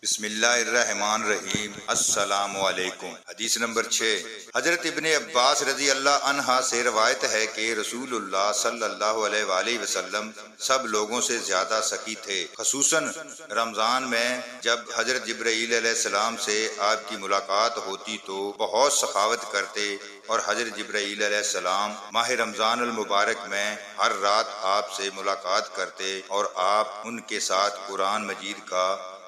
بسم اللہ الرحمن الرحیم۔ السلام علیکم۔ حدیث نمبر 6، حضرت ابن عباس رضی اللہ عنہ سے روایت ہے کہ رسول اللہ صلی اللہ علیہ وآلہ وسلم سب لوگوں سے زیادہ سخی تھے، خصوصاً رمضان میں جب حضرت جبرائیل علیہ السلام سے آپ کی ملاقات ہوتی تو بہت سخاوت کرتے، اور حضرت جبرائیل علیہ السلام ماہ رمضان المبارک میں ہر رات آپ سے ملاقات کرتے اور آپ ان کے ساتھ قرآن مجید کا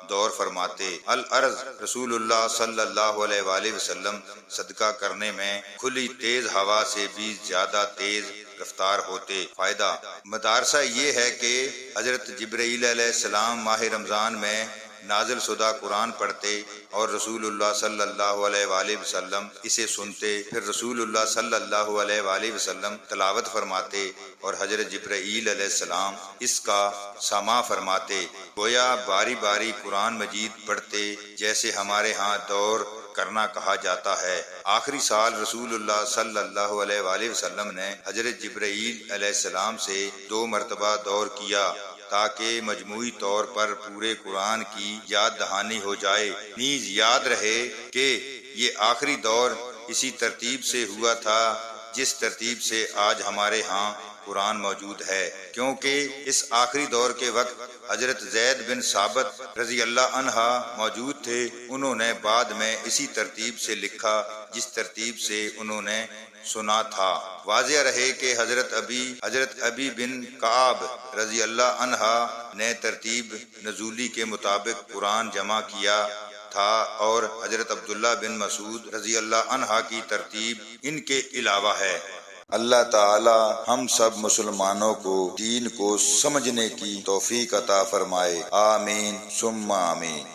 دور فرماتے۔ العرض رسول اللہ صلی اللہ علیہ وآلہ وسلم صدقہ کرنے میں کھلی تیز ہوا سے بھی زیادہ تیز رفتار ہوتے۔ فائدہ مدارسہ یہ ہے کہ حضرت جبرائیل علیہ السلام ماہ رمضان میں نازل شدہ قرآن پڑھتے اور رسول اللہ صلی اللہ علیہ وآلہ وسلم اسے سنتے، پھر رسول اللہ صلی اللہ علیہ وآلہ وسلم تلاوت فرماتے اور حضرت جبرائیل علیہ السلام اس کا سماع فرماتے، گویا باری باری قرآن مجید پڑھتے جیسے ہمارے ہاں دور کرنا کہا جاتا ہے۔ آخری سال رسول اللہ صلی اللہ علیہ وآلہ وسلم نے حضرت جبرائیل علیہ السلام سے 2 مرتبہ دور کیا تاکہ مجموعی طور پر پورے قرآن کی یاد دہانی ہو جائے، نیز یاد رہے کہ یہ آخری دور اسی ترتیب سے ہوا تھا جس ترتیب سے آج ہمارے ہاں قرآن موجود ہے، کیونکہ اس آخری دور کے وقت حضرت زید بن ثابت رضی اللہ عنہ موجود تھے۔ انہوں نے بعد میں اسی ترتیب سے لکھا جس ترتیب سے انہوں نے سنا تھا۔ واضح رہے کہ حضرت ابی بن کعب رضی اللہ عنہ نے ترتیب نزولی کے مطابق قرآن جمع کیا تھا، اور حضرت عبداللہ بن مسعود رضی اللہ عنہ کی ترتیب ان کے علاوہ ہے۔ اللہ تعالی ہم سب مسلمانوں کو دین کو سمجھنے کی توفیق عطا فرمائے، آمین ثم آمین۔